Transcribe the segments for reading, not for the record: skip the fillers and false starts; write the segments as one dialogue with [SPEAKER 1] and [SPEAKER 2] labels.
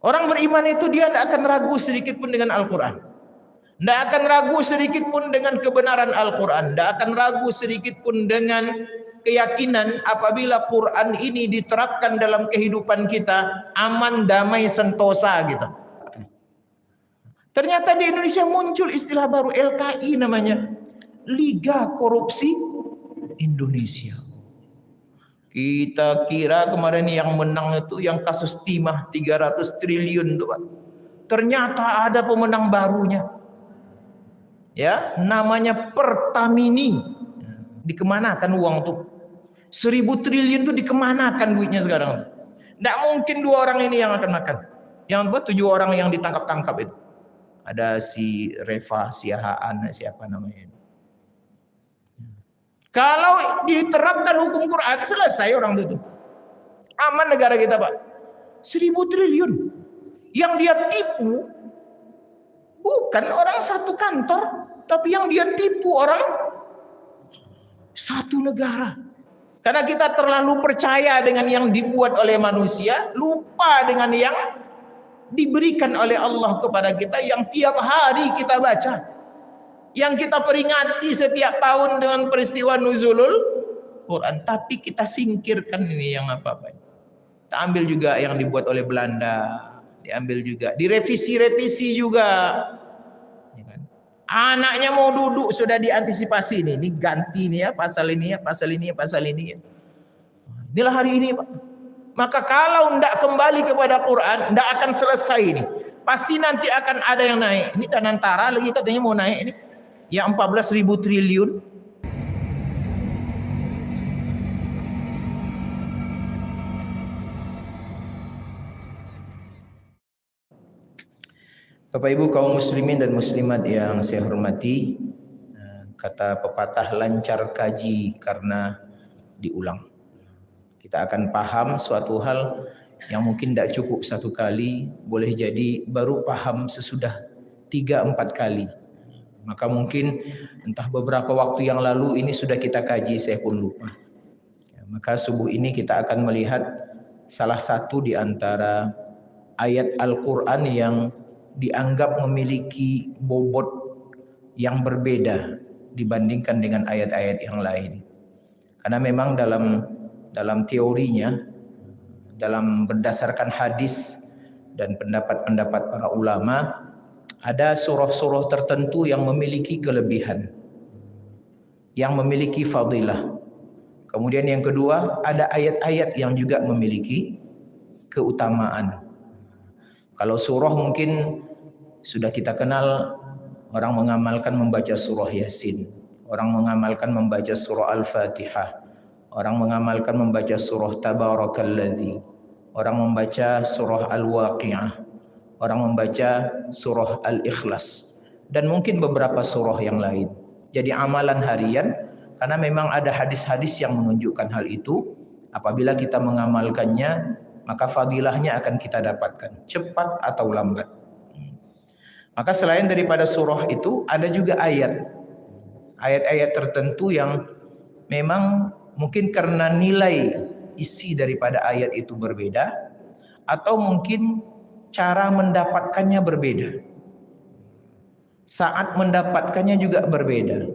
[SPEAKER 1] Orang beriman itu dia tidak akan ragu sedikit pun dengan Al-Quran. Tidak akan ragu sedikit pun dengan kebenaran Al-Quran. Tidak akan ragu sedikit pun dengan keyakinan apabila Quran ini diterapkan dalam kehidupan kita, aman, damai, sentosa gitu. Ternyata di Indonesia muncul istilah baru, LKI namanya, Liga Korupsi Indonesia. Kita kira kemarin yang menang itu yang kasus timah 300 triliun tuh, Pak. Ternyata ada pemenang barunya. Ya, namanya Pertamini. Dikemanakan uang tuh? 1000 triliun tuh dikemanakan duitnya sekarang? Tidak mungkin 2 orang ini yang akan makan. Yang buat 7 orang yang ditangkap-tangkap itu. Ada si Reva, si Haan, siapa namanya. Kalau diterapkan hukum Quran, selesai orang itu. Aman negara kita, Pak. 1000 triliun. Yang dia tipu bukan orang satu kantor, tapi yang dia tipu orang satu negara. Karena kita terlalu percaya dengan yang dibuat oleh manusia, lupa dengan yang diberikan oleh Allah kepada kita, yang tiap hari kita baca, yang kita peringati setiap tahun dengan peristiwa nuzulul Quran. Tapi kita singkirkan ini yang apa-apa. Kita ambil juga yang dibuat oleh Belanda, diambil juga, direvisi-revisi juga. Anaknya mau duduk sudah diantisipasi nih, ini ganti nih ya, pasal ini ya, pasal ini ya, pasal ini ya. Inilah hari ini, Pak. Maka kalau tidak kembali kepada Quran, tidak akan selesai ini. Pasti nanti akan ada yang naik. Ini Danantara lagi katanya mau naik ini. Yang 14.000 triliun. Bapak Ibu kaum muslimin dan muslimat yang saya hormati, kata pepatah lancar kaji karena diulang. Kita akan paham suatu hal yang mungkin tidak cukup satu kali, boleh jadi baru paham sesudah 3-4 kali. Maka mungkin entah beberapa waktu yang lalu ini sudah kita kaji, saya pun lupa. Maka subuh ini kita akan melihat salah satu di antara ayat Al-Quran yang dianggap memiliki bobot yang berbeda dibandingkan dengan ayat-ayat yang lain. Karena memang dalam teorinya, dalam berdasarkan hadis dan pendapat-pendapat para ulama, ada surah-surah tertentu yang memiliki kelebihan, yang memiliki fadilah. Kemudian yang kedua, ada ayat-ayat yang juga memiliki keutamaan. Kalau surah mungkin sudah kita kenal, orang mengamalkan membaca surah Yasin, orang mengamalkan membaca surah Al-Fatihah, orang mengamalkan membaca surah Tabarakalladzi, orang membaca surah Al-Waqi'ah, orang membaca surah Al-Ikhlas, dan mungkin beberapa surah yang lain. Jadi amalan harian, karena memang ada hadis-hadis yang menunjukkan hal itu. Apabila kita mengamalkannya, maka fadilahnya akan kita dapatkan, cepat atau lambat. Maka selain daripada surah itu, ada juga ayat-ayat tertentu yang memang mungkin karena nilai isi daripada ayat itu berbeda, atau mungkin cara mendapatkannya berbeda, saat mendapatkannya juga berbeda,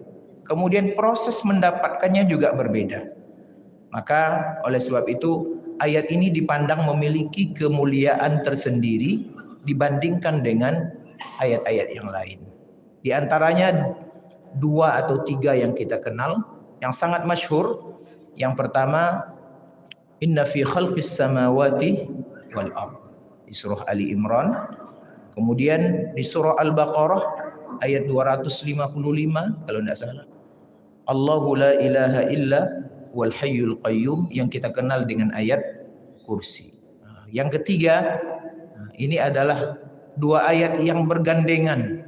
[SPEAKER 1] kemudian proses mendapatkannya juga berbeda. Maka oleh sebab itu ayat ini dipandang memiliki kemuliaan tersendiri dibandingkan dengan ayat-ayat yang lain. Di antaranya 2 atau 3 yang kita kenal, yang sangat masyhur. Yang pertama, inna fi khalqis samawati wal ardh, di surah Ali Imran. Kemudian di surah Al-Baqarah ayat 255 kalau tidak salah, Allahu la ilaha illa wal hayyul qayyum, yang kita kenal dengan ayat kursi. Yang ketiga, ini adalah 2 ayat yang bergandengan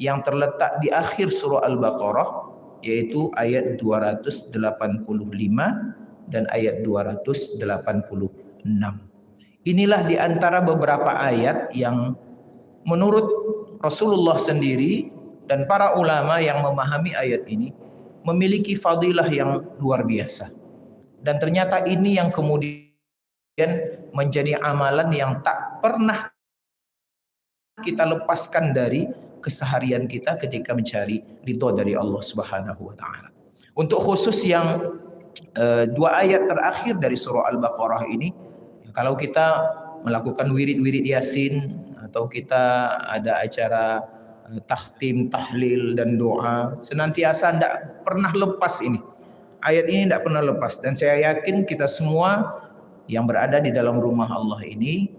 [SPEAKER 1] yang terletak di akhir surah Al-Baqarah, yaitu ayat 285 dan ayat 286. Inilah di antara beberapa ayat yang menurut Rasulullah sendiri dan para ulama yang memahami ayat ini memiliki fadilah yang luar biasa. Dan ternyata ini yang kemudian menjadi amalan yang tak pernah kita lepaskan dari keseharian kita ketika mencari ridho dari Allah Subhanahu wa taala. Untuk khusus yang dua ayat terakhir dari surah Al-Baqarah ini, kalau kita melakukan wirid-wirid Yasin atau kita ada acara takhtim, tahlil dan doa, senantiasa tidak pernah lepas ini. Ayat ini tidak pernah lepas, dan saya yakin kita semua yang berada di dalam rumah Allah ini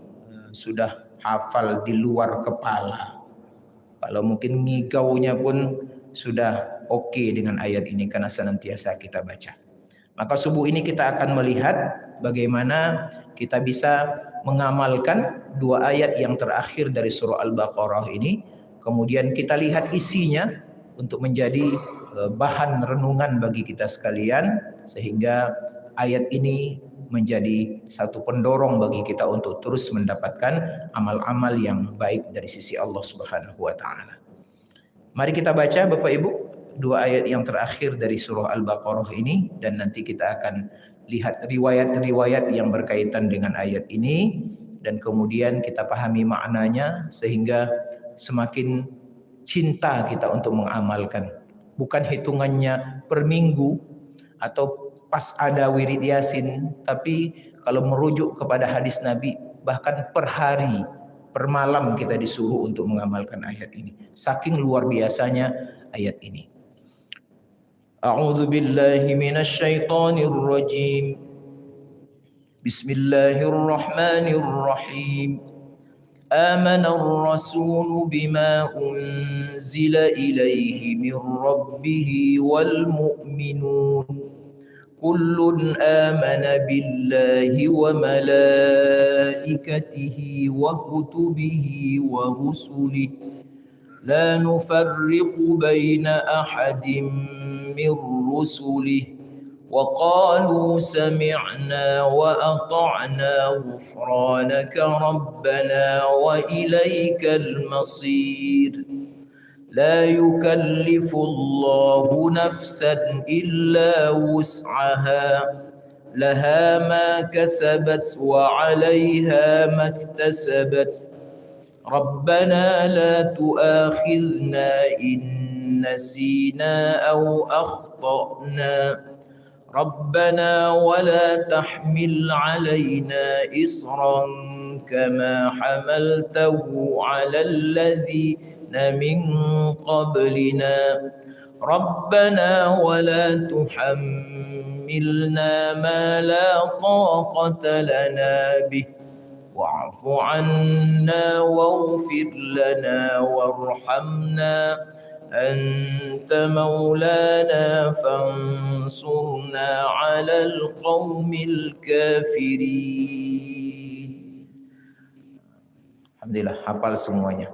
[SPEAKER 1] sudah hafal di luar kepala. Kalau mungkin ngigaunya pun sudah oke dengan ayat ini karena senantiasa kita baca. Maka subuh ini kita akan melihat bagaimana kita bisa mengamalkan dua ayat yang terakhir dari surah Al-Baqarah ini. Kemudian kita lihat isinya untuk menjadi bahan renungan bagi kita sekalian, sehingga ayat ini menjadi satu pendorong bagi kita untuk terus mendapatkan amal-amal yang baik dari sisi Allah Subhanahu wa taala. Mari kita baca Bapak Ibu dua ayat yang terakhir dari surah Al-Baqarah ini, dan nanti kita akan lihat riwayat-riwayat yang berkaitan dengan ayat ini, dan kemudian kita pahami maknanya sehingga semakin cinta kita untuk mengamalkan. Bukan hitungannya per minggu atau pas ada wirid Yasin, tapi kalau merujuk kepada hadis Nabi, bahkan per hari, per malam kita disuruh untuk mengamalkan ayat ini. Saking luar biasanya ayat ini. A'udzu billahi minasy syaithanir rajim. Bismillahirrahmanirrahim. Amanar rasulu bima unzila ilaihi min rabbih wal mu'minun. Kullun amana billahi wa malaikatihi wa kutubihi wa rusulihi la nufarriqu baina ahadin min rusulihi wa qalu sami'na wa ata'na ghufranaka rabbana wa ilaikal masir. لا يكلف الله نفسا إلا وسعها لها ما كسبت وعليها ما اكتسبت ربنا لا تؤاخذنا إن نسينا أو أخطأنا ربنا ولا تحمل علينا إصرا كما حملته على الذين من قبلنا ربنا ولا تحملنا ما لا طاقة لنا به واعف عنا واغفر لنا وارحمنا أنت مولانا فانصرنا على القوم الكافرين. Alhamdulillah hafal semuanya.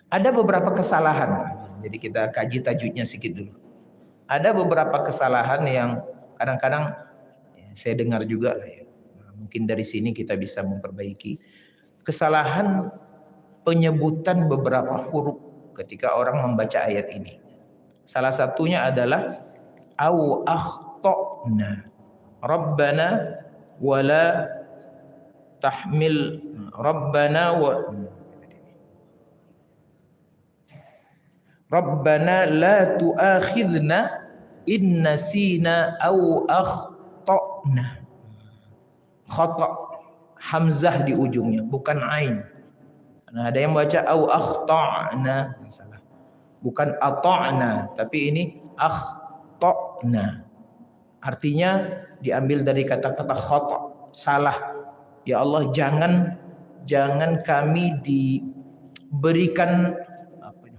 [SPEAKER 1] Ada beberapa kesalahan, jadi kita kaji tajwidnya sedikit dulu. Ada beberapa kesalahan yang kadang-kadang saya dengar juga, mungkin dari sini kita bisa memperbaiki. Kesalahan penyebutan beberapa huruf ketika orang membaca ayat ini. Salah satunya adalah au akhtana rabbana wala tahmil rabbana wa Rabbana la tu'akhidna in nasina aw akhtana. Khata, hamzah di ujungnya, bukan ain. Nah, ada yang baca aw akhtana, salah. Bukan ata'na, tapi ini akhtana. Artinya diambil dari kata-kata khata, salah. Ya Allah, jangan kami diberikan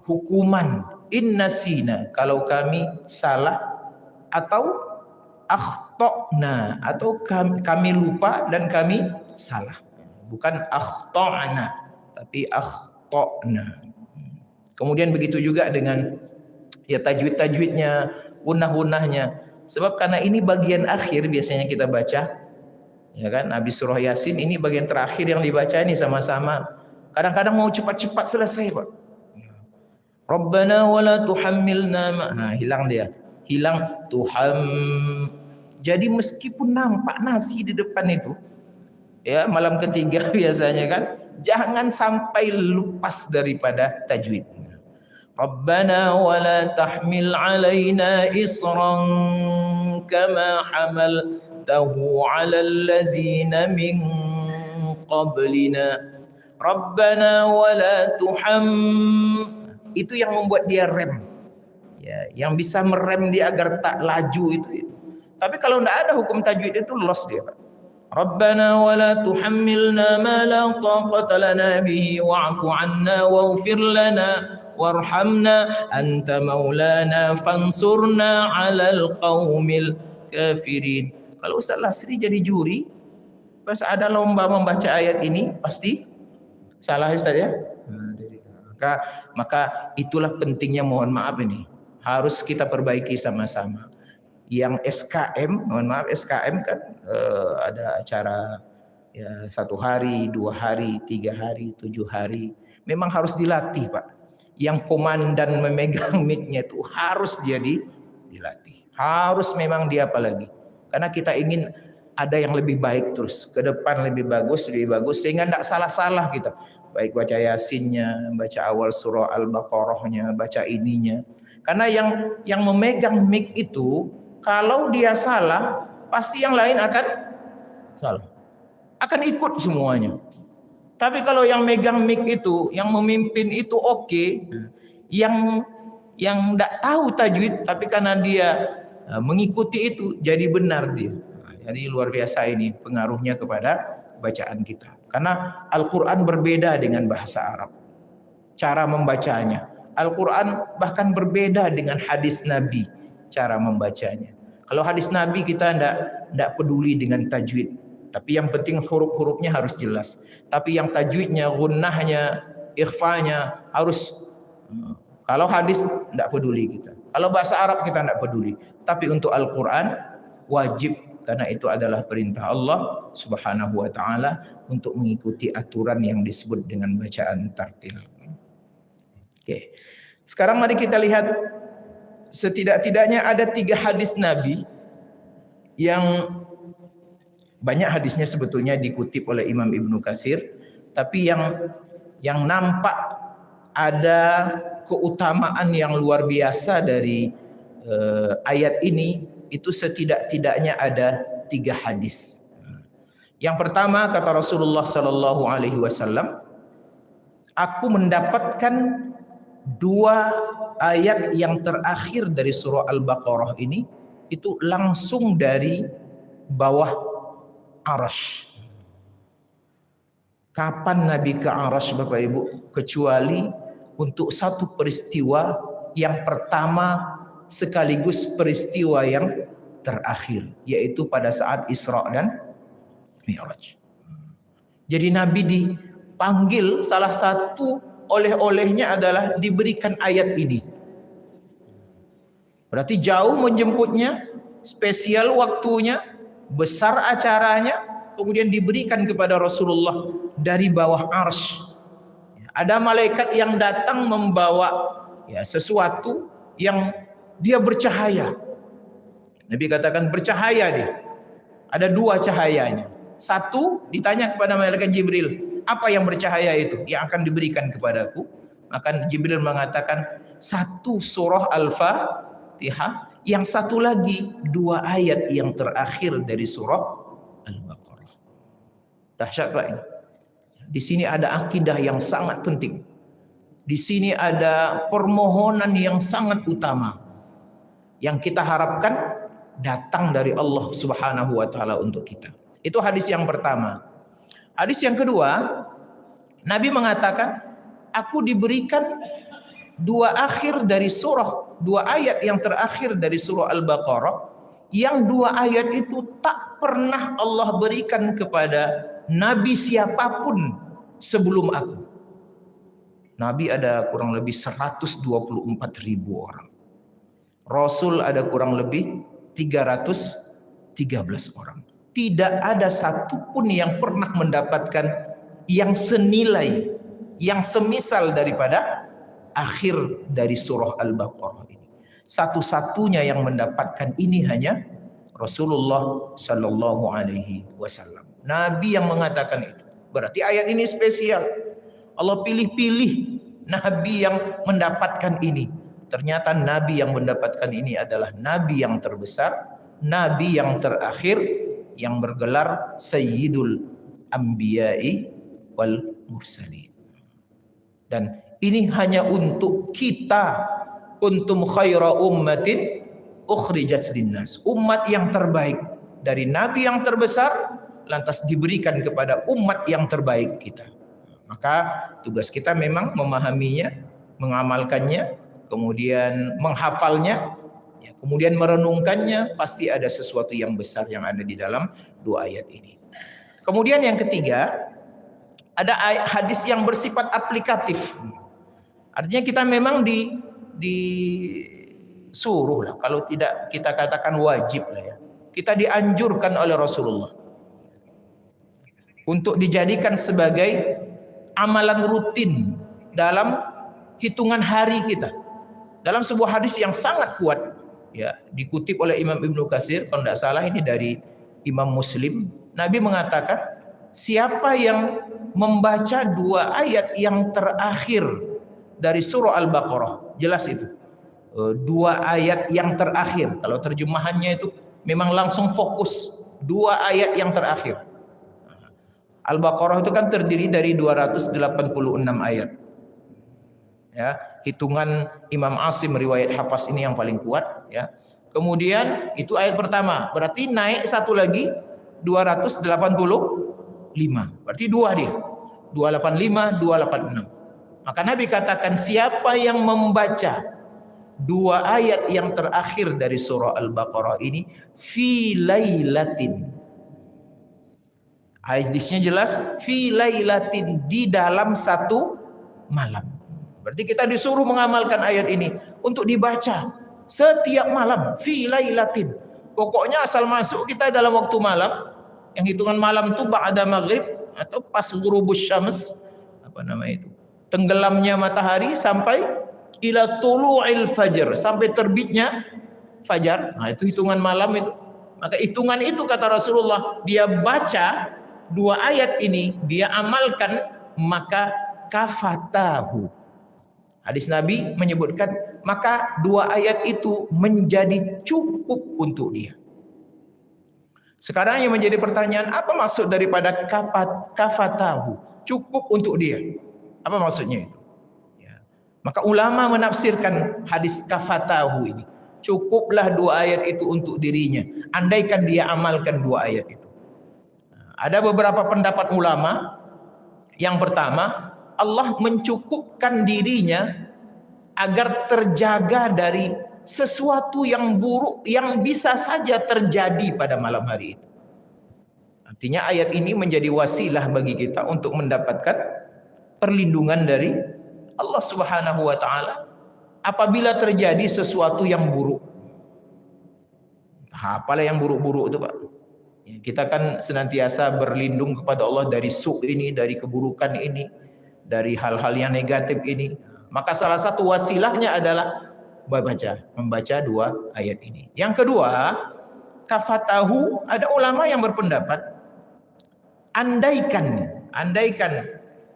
[SPEAKER 1] hukuman innasina kalau kami salah, atau akhtana atau kami lupa dan kami salah. Bukan akhtana tapi akhtana. Kemudian begitu juga dengan ya tajwid-tajwidnya, unah-unahnya. Sebab karena ini bagian akhir biasanya kita baca, ya kan, habis surah Yasin ini bagian terakhir yang dibaca ini sama-sama. Kadang-kadang mau cepat-cepat selesai, Pak. Rabbana wala tuhammilna hilang dia. Hilang Jadi meskipun nampak nasi di depan itu, ya malam ketiga biasanya kan Jangan sampai lepas daripada tajwid. Rabbana wa la tahmil alaina isran kama hamaltahu 'alal ladzina min qablina. Rabbana wa la itu yang membuat dia rem. Ya, yang bisa merem dia agar tak laju itu. Tapi kalau tidak ada hukum tajwid itu lost dia, Pak. Rabbana wa la tuhammilna ma la taqata lana bihi wa'fu 'anna waghfir lana warhamna anta maulana fansurna 'alal qaumil kafirin. Kalau Ustaz Lasri jadi juri, pas ada lomba membaca ayat ini pasti salah Ustaz ya. Maka itulah pentingnya, mohon maaf ini harus kita perbaiki sama-sama. Yang SKM, mohon maaf SKM kan ada acara ya 1 hari, 2 hari, 3 hari, 7 hari. Memang harus dilatih, Pak. Yang komandan memegang mic-nya itu harus dilatih. Harus memang dia apalagi. Karena kita ingin ada yang lebih baik terus, ke depan lebih bagus sehingga tidak salah-salah kita. Baik baca Yasinnya, baca awal surah Al-Baqarahnya, baca ininya. Karena yang memegang mic itu kalau dia salah, pasti yang lain akan salah. Akan ikut semuanya. Tapi kalau yang megang mic itu, yang memimpin itu oke, yang tidak tahu tajwid tapi karena dia mengikuti itu jadi benar dia. Jadi luar biasa ini pengaruhnya kepada bacaan kita. Karena Al-Quran berbeda dengan bahasa Arab. Cara membacanya. Al-Quran bahkan berbeda dengan hadis Nabi. Cara membacanya. Kalau hadis Nabi kita tidak peduli dengan tajwid. Tapi yang penting huruf-hurufnya harus jelas. Tapi yang tajwidnya, gunnahnya, ikhfanya harus. Kalau hadis tidak peduli kita. Kalau bahasa Arab kita tidak peduli. Tapi untuk Al-Quran wajib. Karena itu adalah perintah Allah Subhanahu wa ta'ala untuk mengikuti aturan yang disebut dengan bacaan tartil. Oke. Sekarang mari kita lihat setidak-tidaknya ada 3 hadis Nabi yang banyak hadisnya sebetulnya dikutip oleh Imam Ibnu Katsir, tapi yang nampak ada keutamaan yang luar biasa dari ayat ini. Itu setidak-tidaknya ada 3 hadis. Yang pertama kata Rasulullah sallallahu alaihi wasallam, aku mendapatkan 2 ayat yang terakhir dari surah Al-Baqarah ini itu langsung dari bawah Arasy. Kapan Nabi ke Arasy Bapak Ibu? Kecuali untuk satu peristiwa yang pertama sekaligus peristiwa yang terakhir, yaitu pada saat Isra dan Mi'raj. Jadi Nabi dipanggil, salah satu oleh-olehnya adalah diberikan ayat ini. Berarti jauh menjemputnya, spesial waktunya, besar acaranya, kemudian diberikan kepada Rasulullah dari bawah Arsy. Ada malaikat yang datang membawa sesuatu yang dia bercahaya. Nabi katakan bercahaya dia. Ada 2 cahayanya. Satu ditanya kepada malaikat Jibril, apa yang bercahaya itu yang akan diberikan kepadaku? Maka Jibril mengatakan 1 surah Al-Fatihah, yang satu lagi 2 ayat yang terakhir dari surah Al-Baqarah. Dahsyat Pak ini. Di sini ada akidah yang sangat penting. Di sini ada permohonan yang sangat utama yang kita harapkan datang dari Allah Subhanahu wa ta'ala untuk kita. Itu hadis yang pertama. Hadis yang kedua, Nabi mengatakan, aku diberikan 2 akhir dari surah, 2 ayat yang terakhir dari surah Al-Baqarah, yang 2 ayat itu tak pernah Allah berikan kepada Nabi siapapun sebelum aku. Nabi ada kurang lebih 124.000 orang. Rasul ada kurang lebih 313 orang. Tidak ada satupun yang pernah mendapatkan yang senilai, yang semisal daripada akhir dari surah Al-Baqarah ini. Satu-satunya yang mendapatkan ini hanya Rasulullah sallallahu alaihi wasallam. Nabi yang mengatakan itu. Berarti ayat ini spesial. Allah pilih-pilih nabi yang mendapatkan ini. Ternyata nabi yang mendapatkan ini adalah nabi yang terbesar, nabi yang terakhir, yang bergelar Sayyidul Anbiya'i wal Mursalin. Dan ini hanya untuk kita. Kuntum khaira ummatin ukhrijat linnas. Umat yang terbaik dari nabi yang terbesar lantas diberikan kepada umat yang terbaik kita. Maka tugas kita memang memahaminya, mengamalkannya, kemudian menghafalnya, ya, kemudian merenungkannya. Pasti ada sesuatu yang besar yang ada di dalam dua ayat ini. Kemudian yang ketiga, ada hadis yang bersifat aplikatif. Artinya kita memang disuruh lah, kalau tidak kita katakan wajib lah ya. Kita dianjurkan oleh Rasulullah untuk dijadikan sebagai amalan rutin dalam hitungan hari kita. Dalam sebuah hadis yang sangat kuat, ya, dikutip oleh Imam Ibnu Katsir, kalau tidak salah ini dari Imam Muslim, Nabi mengatakan, siapa yang membaca dua ayat yang terakhir dari surah Al-Baqarah, jelas itu, dua ayat yang terakhir. Kalau terjemahannya itu memang langsung fokus, dua ayat yang terakhir. Al-Baqarah itu kan terdiri dari 286 ayat. Ya, hitungan Imam Asim riwayat Hafs ini yang paling kuat, ya. Kemudian itu ayat pertama, berarti naik satu lagi 285. Berarti dua dia. 285, 286. Maka Nabi katakan siapa yang membaca dua ayat yang terakhir dari surah Al-Baqarah ini fi lailatin. Hadisnya jelas, fi lailatin, di dalam satu malam. Berarti kita disuruh mengamalkan ayat ini untuk dibaca setiap malam, fi lailatin. Pokoknya asal masuk kita dalam waktu malam, yang hitungan malam itu ba'da maghrib atau pas ghurubus syams, apa nama itu? Tenggelamnya matahari sampai ila tulu'il fajr, sampai terbitnya fajar. Nah, itu hitungan malam itu. Maka hitungan itu kata Rasulullah, dia baca dua ayat ini, dia amalkan, maka kafatahu. Hadis Nabi menyebutkan, maka dua ayat itu menjadi cukup untuk dia. Sekarang yang menjadi pertanyaan, apa maksud daripada kafatahu? Cukup untuk dia. Apa maksudnya itu? Ya. Maka ulama menafsirkan hadis kafatahu ini, cukuplah dua ayat itu untuk dirinya, andaikan dia amalkan dua ayat itu. Ada beberapa pendapat ulama. Yang pertama, Allah mencukupkan dirinya agar terjaga dari sesuatu yang buruk yang bisa saja terjadi pada malam hari itu. Artinya ayat ini menjadi wasilah bagi kita untuk mendapatkan perlindungan dari Allah Subhanahu wa taala apabila terjadi sesuatu yang buruk. Apalah yang buruk-buruk itu, Pak? Kita kan senantiasa berlindung kepada Allah dari ini, dari keburukan ini, dari hal-hal yang negatif ini. Maka salah satu wasilahnya adalah membaca dua ayat ini. Yang kedua, kafatahu, ada ulama yang berpendapat andaikan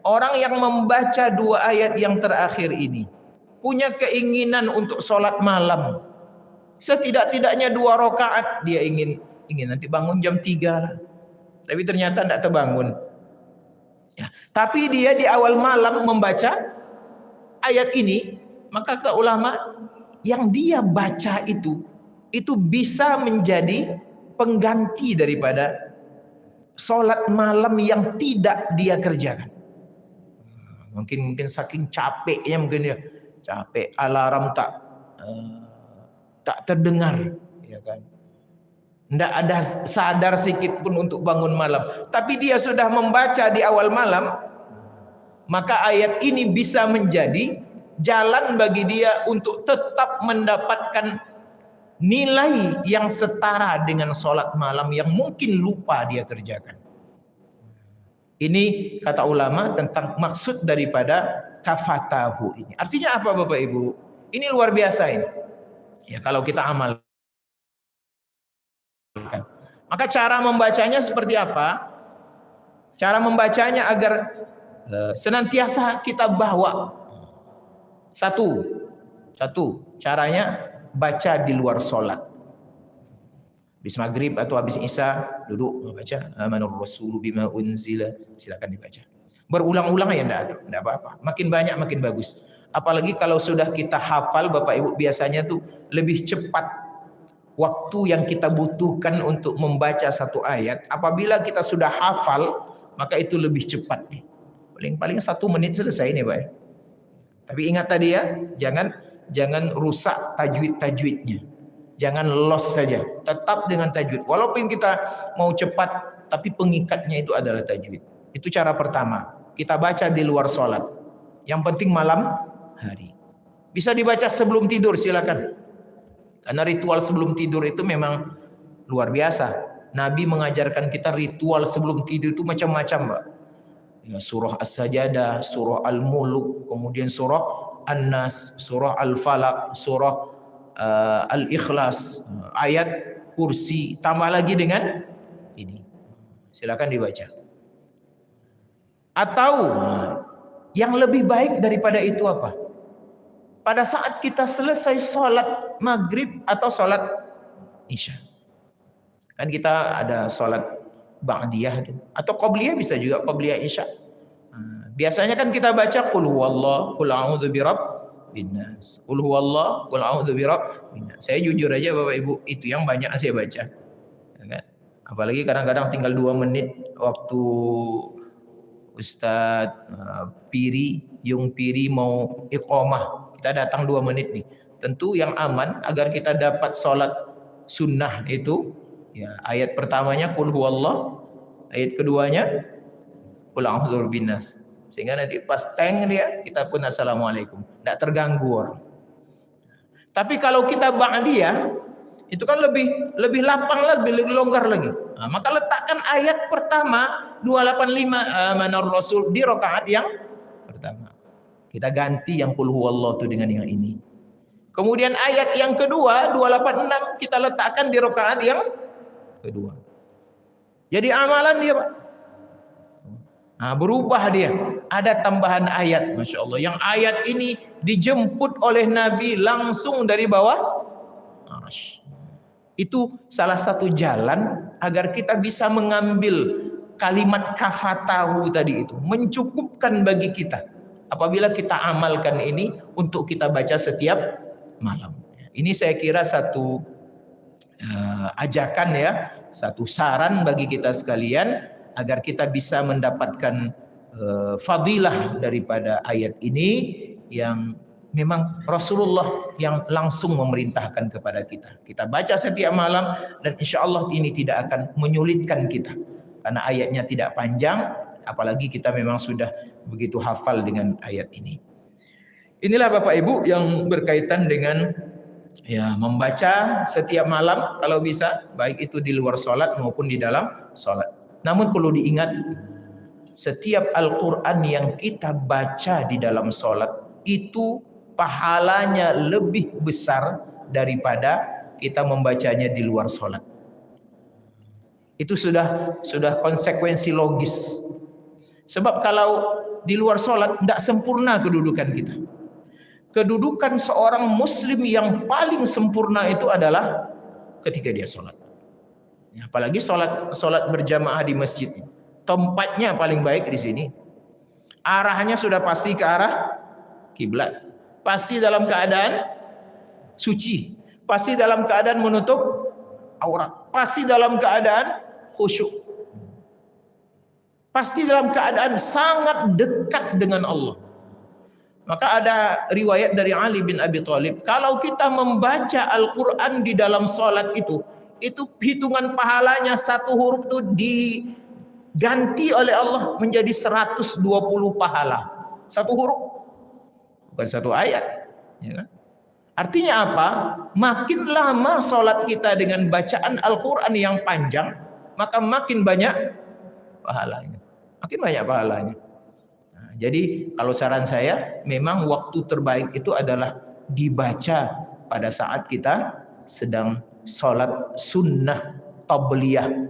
[SPEAKER 1] orang yang membaca dua ayat yang terakhir ini punya keinginan untuk sholat malam, setidak-tidaknya 2 rakaat, dia ingin nanti bangun jam 3 lah, tapi ternyata tidak terbangun, ya, tapi dia di awal malam membaca ayat ini, maka kata ulama, yang dia baca itu bisa menjadi pengganti daripada sholat malam yang tidak dia kerjakan. Mungkin saking capeknya, mungkin dia capek, alarm tak terdengar, ya kan? Tidak ada sadar sedikit pun untuk bangun malam, tapi dia sudah membaca di awal malam, maka ayat ini bisa menjadi jalan bagi dia untuk tetap mendapatkan nilai yang setara dengan sholat malam yang mungkin lupa dia kerjakan. Ini kata ulama tentang maksud daripada kafatahu ini. Artinya apa Bapak Ibu? Ini luar biasa ini. Ya, kalau kita amalkan. Maka cara membacanya seperti apa? Cara membacanya agar senantiasa kita bawa. Satu caranya baca di luar sholat. Habis maghrib atau habis isya duduk baca amanur rasulu bima unzila, silakan dibaca. Berulang-ulang ya enggak apa-apa. Makin banyak makin bagus. Apalagi kalau sudah kita hafal, Bapak Ibu, biasanya tuh lebih cepat waktu yang kita butuhkan untuk membaca satu ayat. Apabila kita sudah hafal, maka itu lebih cepat nih. Paling 1 menit selesai nih, Pak. Tapi ingat tadi ya, jangan rusak tajwidnya. Jangan loss saja, tetap dengan tajwid. Walaupun kita mau cepat, tapi pengikatnya itu adalah tajwid. Itu cara pertama. Kita baca di luar sholat. Yang penting malam hari. Bisa dibaca sebelum tidur, silakan. Karena ritual sebelum tidur itu memang luar biasa. Nabi mengajarkan kita ritual sebelum tidur itu macam-macam, Mbak. Ya, surah As-Sajadah, surah Al-Mulk, kemudian surah An-Nas, surah Al-Falaq, surah Al-Ikhlas, ayat kursi, tambah lagi dengan ini. Silakan dibaca. Atau yang lebih baik daripada itu apa? Pada saat kita selesai sholat maghrib atau sholat isya. Kan kita ada sholat ba'diyah atau qobliyah, bisa juga qobliyah isya. Biasanya kan kita baca qul huwallah, qul a'udzu birabbin nas, qul huwallah, qul a'udzu birabbin nas. Saya jujur aja Bapak Ibu, itu yang banyak saya baca. Ya kan? Apalagi kadang-kadang tinggal 2 menit waktu Ustadz Yung Piri mau iqamah. Kita datang 2 menit nih. Tentu yang aman agar kita dapat sholat sunnah itu, ya, ayat pertamanya qul huwallah, ayat keduanya qul a'udzu birabbin nas. Sehingga nanti pas teng dia, kita pun assalamualaikum, tidak terganggu orang. Tapi kalau kita ba'diyah, itu kan lebih lapang lagi, lebih longgar lagi. Nah, maka letakkan ayat pertama 285 amanar rasul di rakaat yang pertama. Kita ganti yang qul huwallah itu dengan yang ini. Kemudian ayat yang kedua 286 kita letakkan di rakaat yang kedua. Jadi amalan dia, Pak. Nah, berubah dia. Ada tambahan ayat, Masya Allah. Yang ayat ini dijemput oleh Nabi langsung dari bawah Arsy. Itu salah satu jalan agar kita bisa mengambil kalimat kafatahu tadi itu. Mencukupkan bagi kita. Apabila kita amalkan ini untuk kita baca setiap malam. Ini saya kira satu ajakan ya, satu saran bagi kita sekalian agar kita bisa mendapatkan fadilah daripada ayat ini yang memang Rasulullah yang langsung memerintahkan kepada kita. Kita baca setiap malam dan insya Allah ini tidak akan menyulitkan kita karena ayatnya tidak panjang, apalagi kita memang sudah begitu hafal dengan ayat ini. Inilah Bapak Ibu yang berkaitan dengan ya membaca setiap malam kalau bisa, baik itu di luar sholat maupun di dalam sholat. Namun perlu diingat, setiap Al-Quran yang kita baca di dalam sholat itu pahalanya lebih besar daripada kita membacanya di luar sholat. Itu sudah konsekuensi logis. Sebab kalau di luar sholat tidak sempurna kedudukan kita. Kedudukan seorang muslim yang paling sempurna itu adalah ketika dia sholat. Apalagi sholat berjamaah di masjid. Tempatnya paling baik di sini. Arahnya sudah pasti ke arah kiblat. Pasti dalam keadaan suci. Pasti dalam keadaan menutup aurat. Pasti dalam keadaan khusyuk. Pasti dalam keadaan sangat dekat dengan Allah. Maka ada riwayat dari Ali bin Abi Thalib, kalau kita membaca Al-Quran di dalam sholat itu hitungan pahalanya satu huruf itu diganti oleh Allah menjadi 120 pahala. Satu huruf, bukan satu ayat. Ya kan? Artinya apa? Makin lama sholat kita dengan bacaan Al-Quran yang panjang, maka makin banyak pahalanya. Makin banyak pahalanya. Nah, jadi kalau saran saya, memang waktu terbaik itu adalah dibaca pada saat kita sedang sholat sunnah qabliyah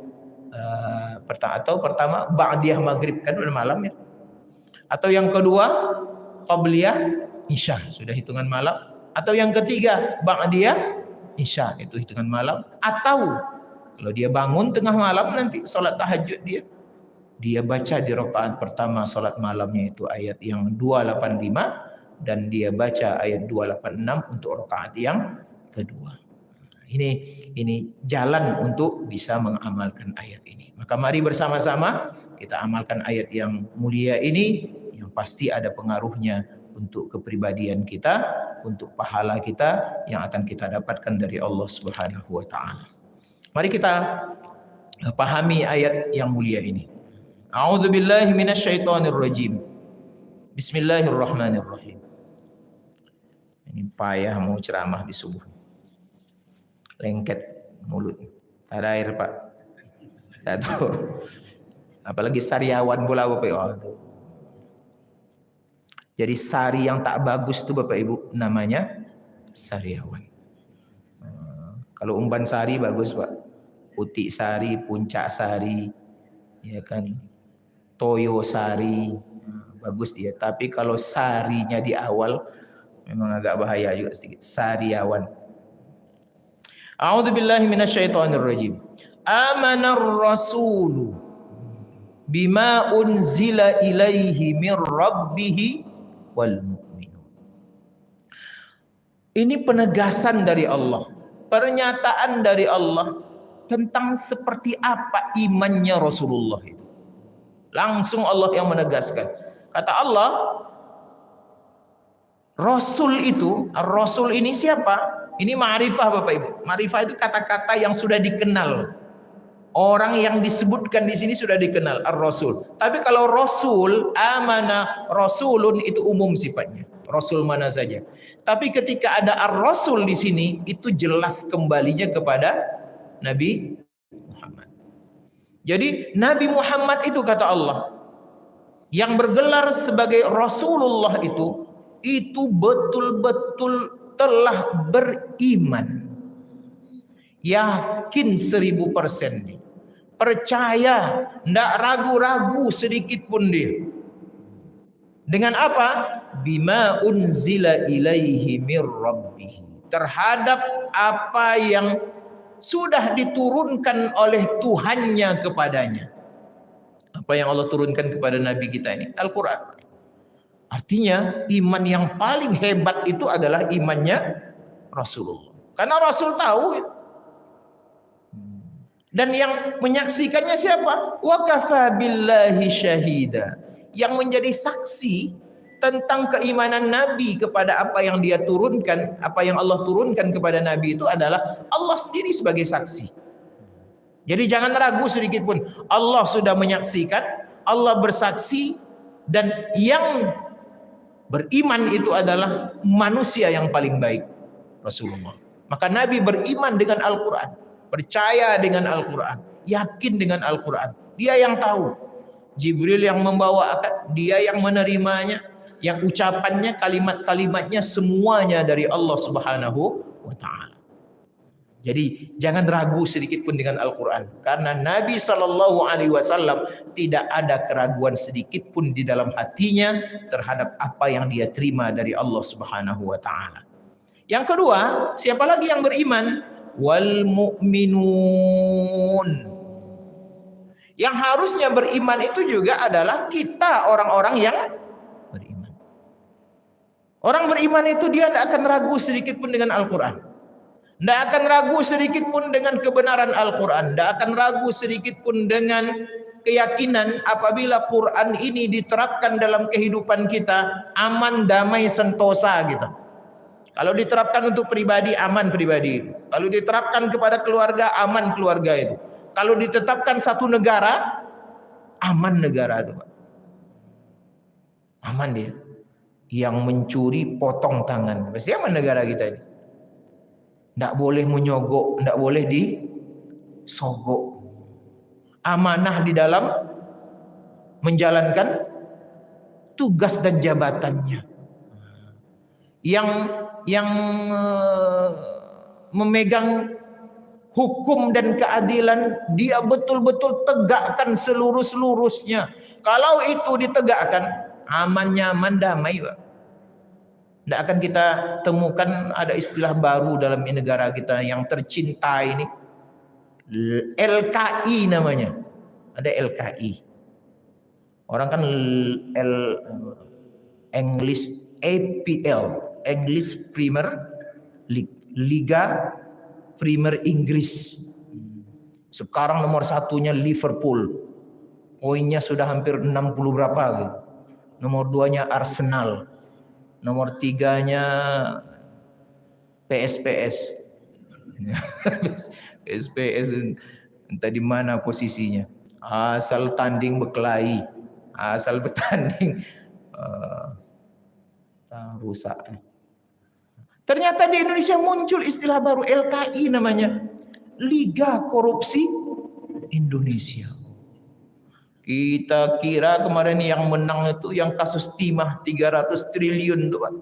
[SPEAKER 1] Pertama ba'diyah maghrib kan udah malam ya. Atau yang kedua qabliyah isya, sudah hitungan malam. Atau yang ketiga ba'diyah isya, itu hitungan malam. Atau kalau dia bangun tengah malam nanti salat tahajud dia baca di rakaat pertama salat malamnya itu ayat yang 285 dan dia baca ayat 286 untuk rakaat yang kedua. Ini jalan untuk bisa mengamalkan ayat ini. Maka mari bersama-sama kita amalkan ayat yang mulia ini, yang pasti ada pengaruhnya untuk kepribadian kita, untuk pahala kita yang akan kita dapatkan dari Allah Subhanahu wa taala. Mari kita pahami ayat yang mulia ini. A'udzubillahi minasyaitonirrajim. Bismillahirrahmanirrahim. Ini payah mau ceramah di subuh. Lengket mulut. Ada air, Pak. Tahu. Apalagi sariawan pula Bapak Ibu. Jadi sari yang tak bagus itu Bapak Ibu namanya sariawan. Kalau umban sari bagus, Pak. Utik sari, puncak sari, ya kan. Toyo sari, bagus dia. Tapi kalau sarinya di awal memang agak bahaya juga sedikit. Sariawan. A'udzubillahi minasyaitonirrajim. Amanar rasulu bima unzila ilaihi mir rabbih wal mu'minun. Ini penegasan dari Allah, pernyataan dari Allah tentang seperti apa imannya Rasulullah itu. Langsung Allah yang menegaskan. Kata Allah, Rasul itu, Rasul ini siapa? Ini ma'rifah Bapak Ibu. Ma'rifah itu kata-kata yang sudah dikenal. Orang yang disebutkan di sini sudah dikenal, Ar-Rasul. Tapi kalau Rasul, amana Rasulun itu umum sifatnya. Rasul mana saja. Tapi ketika ada Ar-Rasul di sini, itu jelas kembalinya kepada Nabi Muhammad. Jadi Nabi Muhammad itu kata Allah yang bergelar sebagai Rasulullah itu betul-betul telah beriman, yakin 1000%, percaya, tidak ragu-ragu sedikit pun dia. Dengan apa? Bima unzila ilaihi mir rabbih, terhadap apa yang sudah diturunkan oleh Tuhannya kepadanya. Apa yang Allah turunkan kepada Nabi kita ini? Al-Quran. Artinya iman yang paling hebat itu adalah imannya Rasulullah. Karena Rasul tahu. Dan yang menyaksikannya siapa? Wa kafa billahi syahida. Yang menjadi saksi tentang keimanan Nabi kepada apa yang dia turunkan, apa yang Allah turunkan kepada Nabi itu adalah Allah sendiri sebagai saksi. Jadi jangan ragu sedikit pun. Allah sudah menyaksikan, Allah bersaksi, dan yang beriman itu adalah manusia yang paling baik, Rasulullah. Maka Nabi beriman dengan Al-Quran, percaya dengan Al-Quran, yakin dengan Al-Quran. Dia yang tahu. Jibril yang membawa akad, dia yang menerimanya, yang ucapannya, kalimat-kalimatnya semuanya dari Allah Subhanahu wa taala. Jadi jangan ragu sedikit pun dengan Al-Quran, karena Nabi SAW tidak ada keraguan sedikit pun di dalam hatinya terhadap apa yang dia terima dari Allah Subhanahu wa taala. Yang kedua, siapa lagi yang beriman? Wal mu'minun. Yang harusnya beriman itu juga adalah kita, orang-orang yang beriman. Orang beriman itu dia tidak akan ragu sedikit pun dengan Al-Quran. Tidak akan ragu sedikit pun dengan kebenaran Al-Quran. Tidak akan ragu sedikit pun dengan keyakinan apabila Quran ini diterapkan dalam kehidupan kita, aman, damai, sentosa gitu. Kalau diterapkan untuk pribadi, aman pribadi itu. Kalau diterapkan kepada keluarga, aman keluarga itu. Kalau ditetapkan satu negara, aman negara itu, Pak. Aman dia. Yang mencuri potong tangan. Pasti aman negara kita ini. Tidak boleh menyogok, tidak boleh disogok. Amanah di dalam menjalankan tugas dan jabatannya. Yang memegang hukum dan keadilan dia betul-betul tegakkan seluruh-seluruhnya. Kalau itu ditegakkan, aman, nyaman, damai, Pak. Tidak akan kita temukan ada istilah baru dalam negara kita yang tercinta ini. LKI namanya. Ada LKI. Orang kan English APL, English Premier League, Liga Premier Inggris. Sekarang nomor satunya Liverpool. Poinnya sudah hampir 60 berapa gitu. Nomor 2-nya Arsenal. Nomor 3-nya PSPS. PSPS entah di mana posisinya. Asal tanding berkelahi, asal bertanding rusak. Ternyata di Indonesia muncul istilah baru LKI namanya, Liga Korupsi Indonesia. Kita kira kemarin yang menang itu yang kasus timah 300 triliun itu, Pak.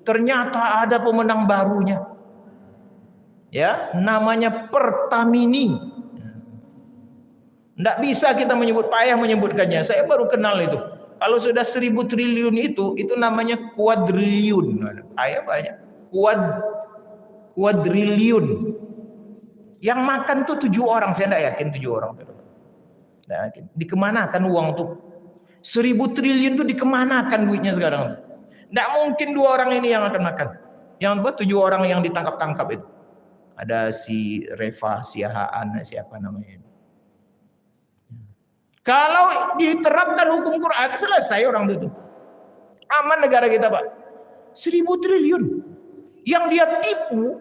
[SPEAKER 1] Ternyata ada pemenang barunya. Ya, namanya Pertamini. Tidak bisa kita menyebut, payah menyebutkannya. Saya baru kenal itu. Kalau sudah 1000 triliun itu namanya kuadriliun. Payah banyak. Kuadriliun. Yang makan tuh 7 orang. Saya tidak yakin 7 orang. Tidak yakin. Dikemanakan uang tuh? 1000 triliun tuh dikemanakan duitnya sekarang? Tidak mungkin 2 orang ini yang akan makan. Yang buat 7 orang yang ditangkap-tangkap itu. Ada si Reva, si Haan, siapa namanya. Kalau diterapkan hukum Quran, selesai orang itu. Aman negara kita, Pak. 1000 triliun. Yang dia tipu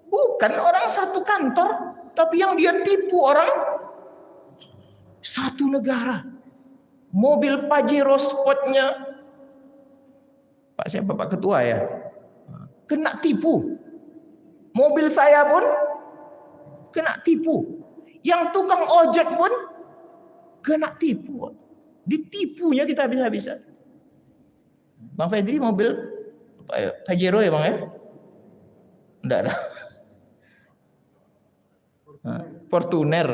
[SPEAKER 1] bukan orang satu kantor, tapi yang dia tipu orang satu negara. Mobil Pajero Sportnya Pak siapa, Pak Ketua ya, kena tipu. Mobil saya pun kena tipu. Yang tukang ojek pun kena tipu. Ditipunya kita bisa-bisa. Bang Fedri mobil Pajero ya Bang ya? Enggak ada. Fortuner.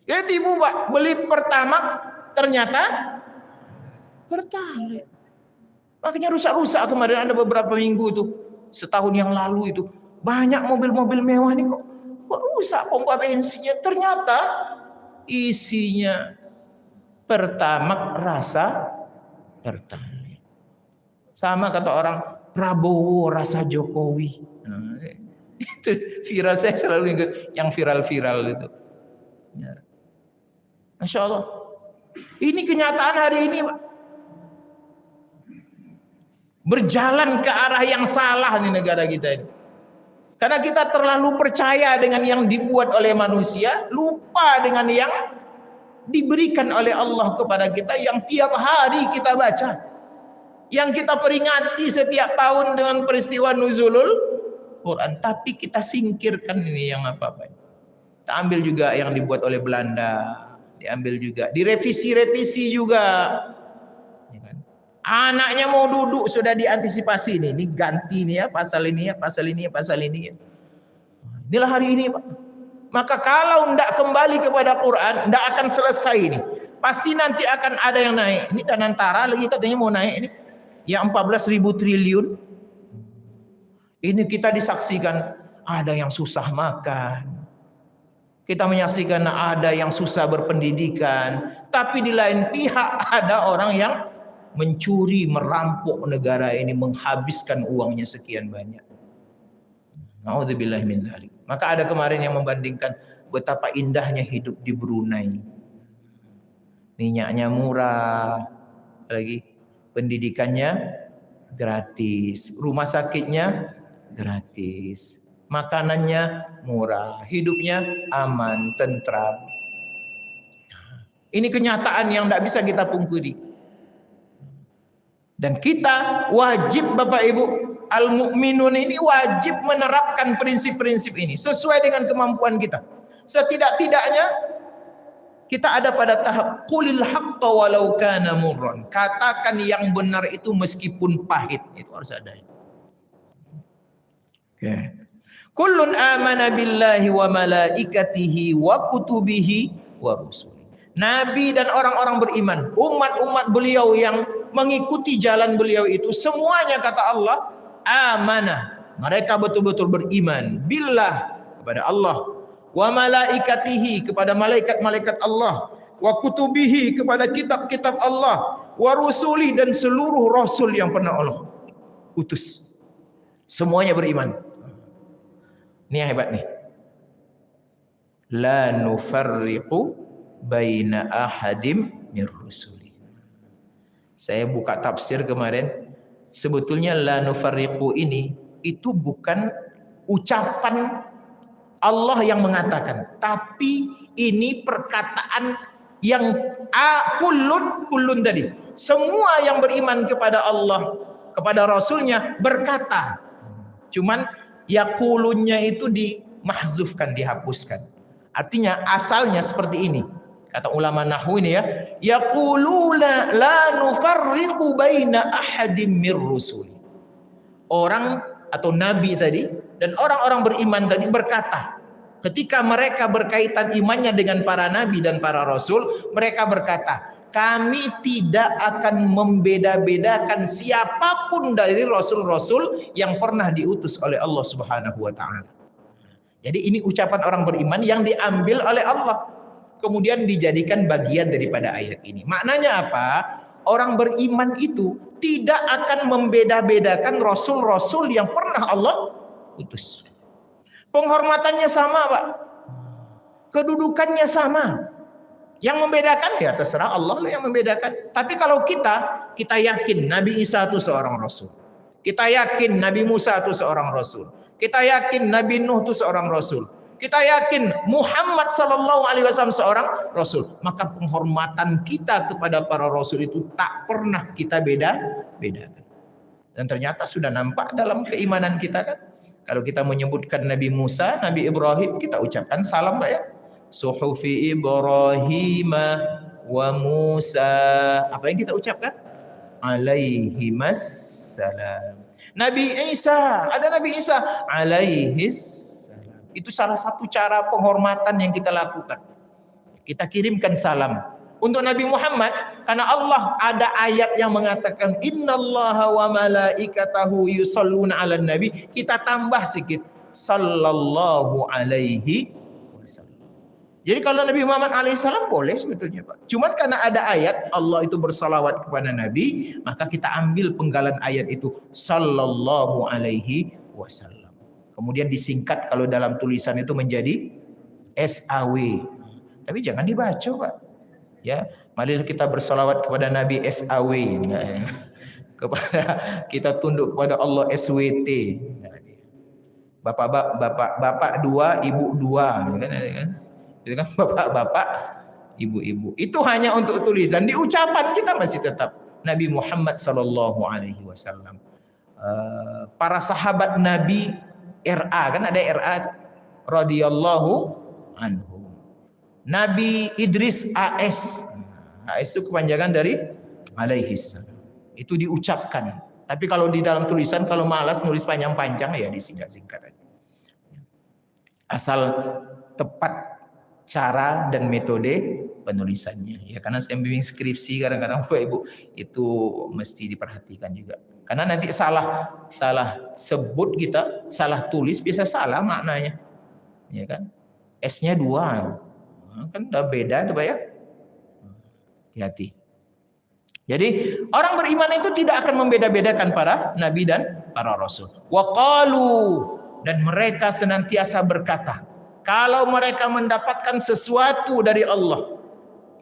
[SPEAKER 1] Jadi tipu Pak. Beli Pertamax ternyata Pertalite. Makanya rusak-rusak kemarin ada beberapa minggu itu. Setahun yang lalu itu. Banyak mobil-mobil mewah nih kok rusak pompa bensinnya. Ternyata isinya Pertamax rasa Pertalite. Sama kata orang Prabowo rasa Jokowi. Nah, itu viral, saya selalu ingat yang viral-viral itu. Ya. Masya Allah. Ini kenyataan hari ini, Pak. Berjalan ke arah yang salah nih negara kita ini. Karena kita terlalu percaya dengan yang dibuat oleh manusia, lupa dengan yang diberikan oleh Allah kepada kita yang tiap hari kita baca. Yang kita peringati setiap tahun dengan peristiwa nuzulul Quran. Tapi kita singkirkan ini yang apa-apa. Kita ambil juga yang dibuat oleh Belanda. Diambil juga. Direvisi-revisi juga. Ya kan? Anaknya mau duduk sudah diantisipasi nih. Ini ganti nih ya. Pasal ini ya. Pasal ini ya. Pasal ini ya. Inilah hari ini Pak. Maka kalau tidak kembali kepada Quran, tidak akan selesai ini. Pasti nanti akan ada yang naik. Ini Danantara lagi katanya mau naik ini. Yang 14.000 triliun. Ini kita disaksikan ada yang susah makan. Kita menyaksikan ada yang susah berpendidikan. Tapi di lain pihak ada orang yang mencuri, merampok negara ini, menghabiskan uangnya sekian banyak. Na'udzubillah min dzalik. Maka ada kemarin yang membandingkan betapa indahnya hidup di Brunei. Minyaknya murah, lagi pendidikannya gratis, rumah sakitnya gratis, makanannya murah, hidupnya aman, tentram. Ini kenyataan yang tidak bisa kita pungkiri. Dan kita wajib Bapak Ibu al-mu'minun ini wajib menerapkan prinsip-prinsip ini sesuai dengan kemampuan kita. Setidak-tidaknya kita ada pada tahap qulil haqqa walau kana murran. Katakan yang benar itu meskipun pahit. Itu harus ada. Oke. Kullun amana billahi wa malaikatihi wa kutubihi wa rusuli. Nabi dan orang-orang beriman, umat-umat beliau yang mengikuti jalan beliau itu semuanya kata Allah amanah. Mereka betul-betul beriman billah kepada Allah, wa malaikatihi kepada malaikat-malaikat Allah, wa kutubihi kepada kitab-kitab Allah, wa rusuli dan seluruh rasul yang pernah Allah utus. Semuanya beriman. Ini yang hebat nih. La nufarriqu baina ahadim min rusuli. Saya buka tafsir kemarin. Sebetulnya la nufarriqu ini itu bukan ucapan Allah yang mengatakan, tapi ini perkataan yang kullun tadi. Semua yang beriman kepada Allah, kepada Rasulnya berkata. Cuman yaqulunnya itu dimahzufkan, dihapuskan. Artinya asalnya seperti ini. Kata ulama nahwu ini ya, yaquluna la nufarriqu baina ahadim mir rusuli. Orang atau nabi tadi dan orang-orang beriman tadi berkata, ketika mereka berkaitan imannya dengan para nabi dan para rasul, mereka berkata, kami tidak akan membeda-bedakan siapapun dari rasul-rasul yang pernah diutus oleh Allah Subhanahu wa taala. Jadi ini ucapan orang beriman yang diambil oleh Allah, kemudian dijadikan bagian daripada ayat ini. Maknanya apa? Orang beriman itu tidak akan membeda-bedakan rasul-rasul yang pernah Allah utus. Penghormatannya sama, Pak. Kedudukannya sama. Yang membedakan ya terserah Allah lah yang membedakan. Tapi kalau kita yakin Nabi Isa itu seorang rasul. Kita yakin Nabi Musa itu seorang rasul. Kita yakin Nabi Nuh itu seorang rasul. Kita yakin Muhammad sallallahu alaihi wasallam seorang rasul. Maka penghormatan kita kepada para rasul itu tak pernah kita bedakan. Dan ternyata sudah nampak dalam keimanan kita kan. Kalau kita menyebutkan Nabi Musa, Nabi Ibrahim, kita ucapkan salam Pak ya. Suhufi Ibrahim wa Musa. Apa yang kita ucapkan? Alaihimas salam. Nabi Isa, ada Nabi Isa alaihis. Itu salah satu cara penghormatan yang kita lakukan. Kita kirimkan salam. Untuk Nabi Muhammad, karena Allah ada ayat yang mengatakan innallaha wa malaikatahu yusholluna 'alan nabi, kita tambah sedikit sallallahu alaihi wasallam. Jadi kalau Nabi Muhammad alaihissalam boleh sebetulnya Pak. Cuman karena ada ayat Allah itu bersalawat kepada Nabi, maka kita ambil penggalan ayat itu sallallahu alaihi wasallam. Kemudian disingkat kalau dalam tulisan itu menjadi SAW. Tapi jangan dibaca Pak. Ya, marilah kita bersalawat kepada Nabi SAW. Kepada kita tunduk kepada Allah SWT. Bapak dua, ibu dua, kan? Itu kan bapak, ibu-ibu. Itu hanya untuk tulisan. Di ucapan kita masih tetap Nabi Muhammad sallallahu alaihi wasallam. Para sahabat Nabi RA, kan ada RA radhiyallahu anhu. Nabi Idris AS. AS itu kepanjangan dari alaihis salam. Itu diucapkan. Tapi kalau di dalam tulisan, kalau malas nulis panjang-panjang ya disingkat-singkat aja. Asal tepat cara dan metode penulisannya. Ya karena saya bimbing skripsi kadang-kadang Bapak Ibu itu mesti diperhatikan juga. Karena nanti salah sebut kita, salah tulis bisa salah maknanya. Ya kan? S-nya 2. Kan udah beda tuh Pak ya. Hati-hati. Jadi orang beriman itu tidak akan membeda-bedakan para nabi dan para rasul. Wa qalu, dan mereka senantiasa berkata, kalau mereka mendapatkan sesuatu dari Allah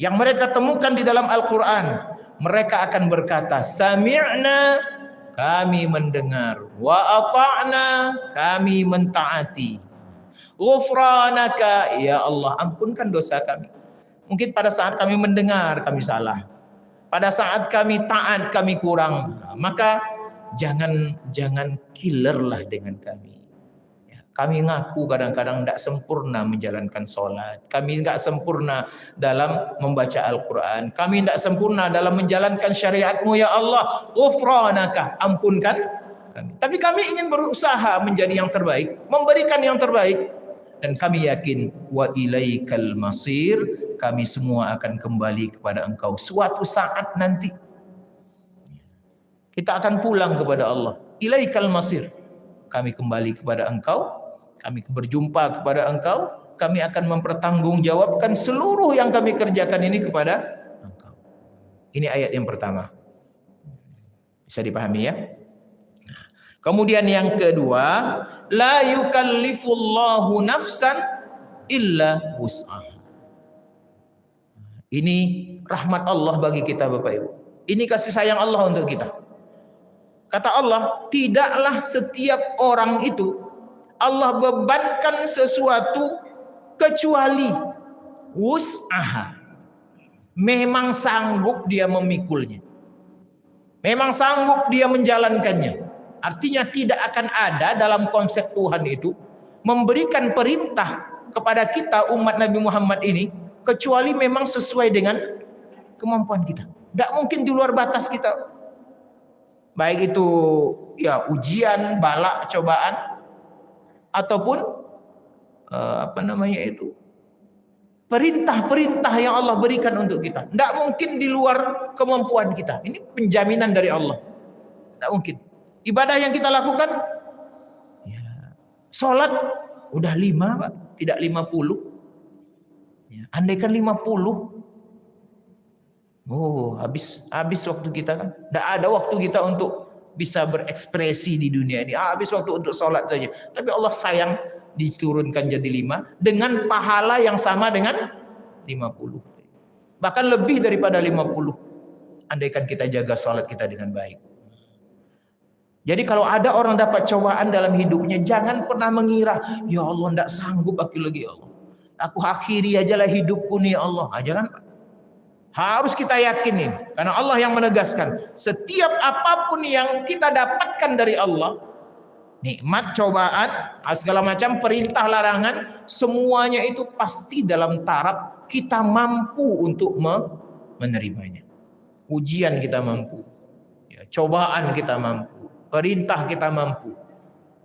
[SPEAKER 1] yang mereka temukan di dalam Al-Qur'an, mereka akan berkata, sami'na, kami mendengar, wa ata'na, kami mentaati, ghufranaka, ya Allah ampunkan dosa kami. Mungkin pada saat kami mendengar kami salah, pada saat kami taat kami kurang, maka jangan killer lah dengan kami. Kami ngaku kadang-kadang tidak sempurna menjalankan sholat. Kami tidak sempurna dalam membaca Al-Quran. Kami tidak sempurna dalam menjalankan syariat-Mu ya Allah. Ghufranaka, ampunkan kami. Tapi kami ingin berusaha menjadi yang terbaik, memberikan yang terbaik. Dan kami yakin wa ilaikal masir, kami semua akan kembali kepada Engkau suatu saat nanti. Kita akan pulang kepada Allah. Ilaikal masir, kami kembali kepada Engkau, kami berjumpa kepada Engkau, kami akan mempertanggungjawabkan seluruh yang kami kerjakan ini kepada Engkau. Ini ayat yang pertama. Bisa dipahami ya? Kemudian yang kedua, la yukallifullahu nafsan illa wus'aha. Ini rahmat Allah bagi kita Bapak Ibu. Ini kasih sayang Allah untuk kita. Kata Allah, tidaklah setiap orang itu Allah bebankan sesuatu kecuali wus'aha. Memang sanggup dia memikulnya. Memang sanggup dia menjalankannya. Artinya tidak akan ada dalam konsep Tuhan itu memberikan perintah kepada kita umat Nabi Muhammad ini kecuali memang sesuai dengan kemampuan kita. Tidak mungkin di luar batas kita. Baik itu ya ujian, bala, cobaan ataupun perintah-perintah yang Allah berikan untuk kita. Tidak mungkin di luar kemampuan kita. Ini penjaminan dari Allah. Tidak mungkin. Ibadah yang kita lakukan, ya, sholat udah 5 Pak, tidak 50. Ya, andaikan 50, habis waktu kita kan. Tidak ada waktu kita untuk bisa berekspresi di dunia ini. Habis waktu untuk sholat saja. Tapi Allah sayang diturunkan jadi 5 dengan pahala yang sama dengan 50. Bahkan lebih daripada 50. Andaikan kita jaga sholat kita dengan baik. Jadi kalau ada orang dapat cobaan dalam hidupnya, jangan pernah mengira, ya Allah tidak sanggup aku lagi ya Allah. Aku akhiri ajalah hidupku nih ya Allah. Jangan. Harus kita yakinin. Karena Allah yang menegaskan. Setiap apapun yang kita dapatkan dari Allah, nikmat, cobaan, segala macam perintah, larangan, semuanya itu pasti dalam taraf kita mampu untuk menerimanya. Ujian kita mampu. Ya, cobaan kita mampu. Perintah kita mampu.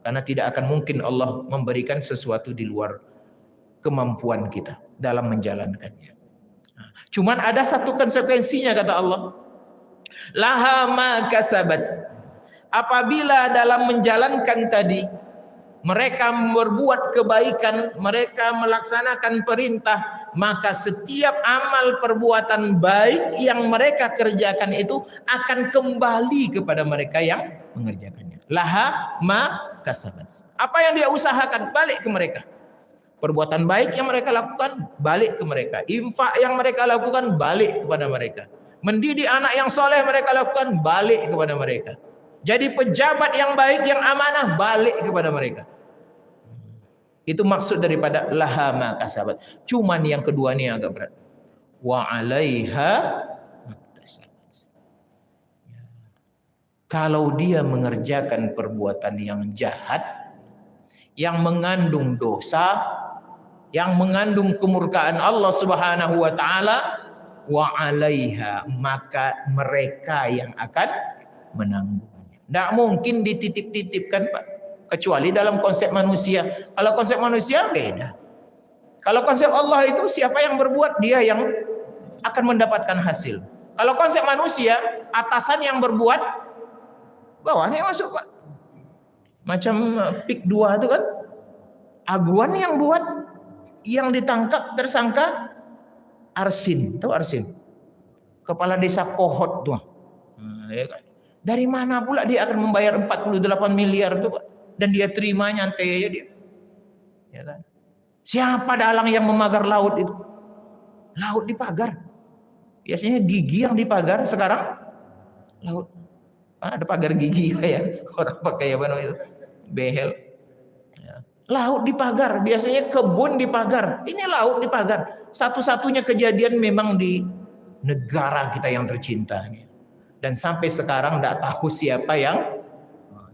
[SPEAKER 1] Karena tidak akan mungkin Allah memberikan sesuatu di luar kemampuan kita dalam menjalankannya. Cuman ada satu konsekuensinya kata Allah. Laha ma kasabat. Apabila dalam menjalankan tadi mereka berbuat kebaikan, mereka melaksanakan perintah, maka setiap amal perbuatan baik yang mereka kerjakan itu akan kembali kepada mereka yang mengerjakannya. Laha ma kasabat. Apa yang dia usahakan balik ke mereka. Perbuatan baik yang mereka lakukan balik ke mereka. Infak yang mereka lakukan balik kepada mereka. Mendidik anak yang soleh mereka lakukan balik kepada mereka. Jadi pejabat yang baik, yang amanah balik kepada mereka. Itu maksud daripada laha ma kasabat. Cuman yang kedua ini agak berat. Wa 'alaiha maktasabat. Kalau dia mengerjakan perbuatan yang jahat, yang mengandung dosa, yang mengandung kemurkaan Allah Subhanahu wa taala, wa 'alaiha, maka mereka yang akan menanggung. Tidak mungkin dititip-titipkan Pak. Kecuali dalam konsep manusia. Kalau konsep manusia beda. Kalau konsep Allah itu siapa yang berbuat dia yang akan mendapatkan hasil. Kalau konsep manusia atasan yang berbuat bawahnya masuk Pak. Macam PIK 2 itu kan. Aguan yang buat, yang ditangkap tersangka Arsin. Tahu Arsin? Kepala desa Kohot tuh. Ya kan? Dari mana pula dia akan membayar 48 miliar itu Pak? Dan dia terima nyantai aja dia. Ya kan? Siapa dalang yang memagar laut itu? Laut dipagar. Biasanya gigi yang dipagar, sekarang laut. Ada pagar gigi ya. Orang pakai apa namanya itu? Behel. Ya. Laut dipagar, biasanya kebun dipagar. Ini laut dipagar. Satu-satunya kejadian memang di negara kita yang tercinta. Dan sampai sekarang tidak tahu siapa yang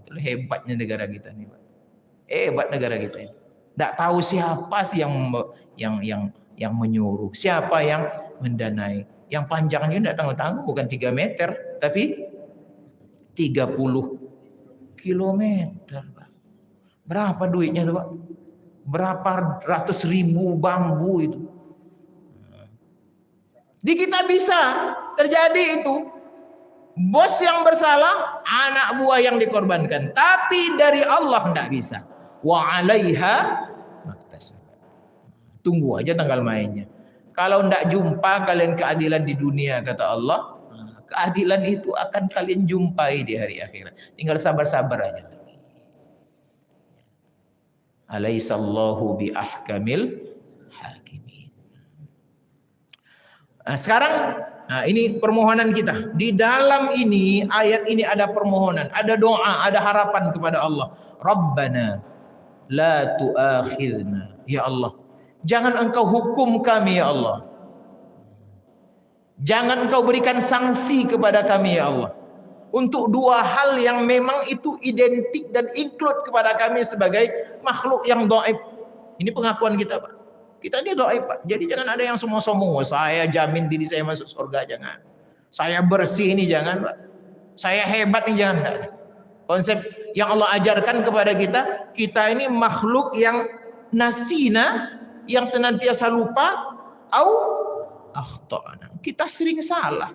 [SPEAKER 1] itu hebatnya negara kita nih Pak. Hebat negara kita ini. Tidak tahu siapa sih yang menyuruh, siapa yang mendanai. Yang panjangnya tidak tanggung-tanggung, bukan 3 meter, tapi 30 kilometer, Pak. Berapa duitnya tuh, Pak? Berapa ratus ribu bambu itu. Di kita bisa terjadi itu. Bos yang bersalah, anak buah yang dikorbankan. Tapi dari Allah tidak bisa. Wa 'alaiha maktasabat. Tunggu aja tanggal mainnya. Kalau tidak jumpa kalian keadilan di dunia, kata Allah, keadilan itu akan kalian jumpai di hari akhirat. Tinggal sabar-sabar aja lagi. Alaihissallahu bi ahkamil hakimin. Nah, sekarang ini permohonan kita. Di dalam ini, ayat ini ada permohonan, ada doa, ada harapan kepada Allah. Rabbana la tu'akhidna. Ya Allah, jangan engkau hukum kami ya Allah. Jangan engkau berikan sanksi kepada kami ya Allah. Untuk dua hal yang memang itu identik dan include kepada kami sebagai makhluk yang dhaif. Ini pengakuan kita, Pak. Kita ini dhaif, Pak. Jadi jangan ada yang sombong-sombong. Saya jamin diri saya masuk surga, jangan. Saya bersih ini jangan, Pak. Saya hebat ini jangan. Konsep yang Allah ajarkan kepada kita, kita ini makhluk yang nasina, yang senantiasa lupa, au akhtana. Kita sering salah.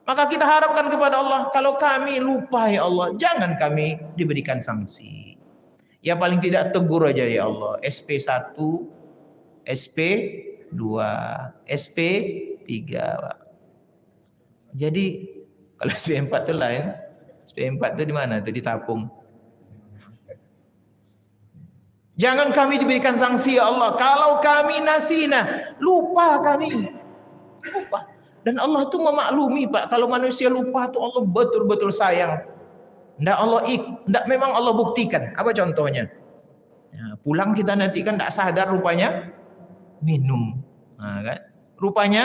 [SPEAKER 1] Maka kita harapkan kepada Allah, kalau kami lupa ya Allah, jangan kami diberikan sanksi. Ya paling tidak tegur aja ya Allah. SP1, SP2, SP3. Pak. Jadi kalau SP4 itu lain. SP4 itu di mana? Itu di Tapung. Jangan kami diberikan sanksi ya Allah. Kalau kami nasina, lupa kami. Lupa. Dan Allah itu memaklumi, Pak, kalau manusia lupa tuh Allah betul-betul sayang. Ndak memang Allah buktikan. Apa contohnya? Ya, pulang kita nanti kan ndak sadar rupanya minum. Nah, kan? Rupanya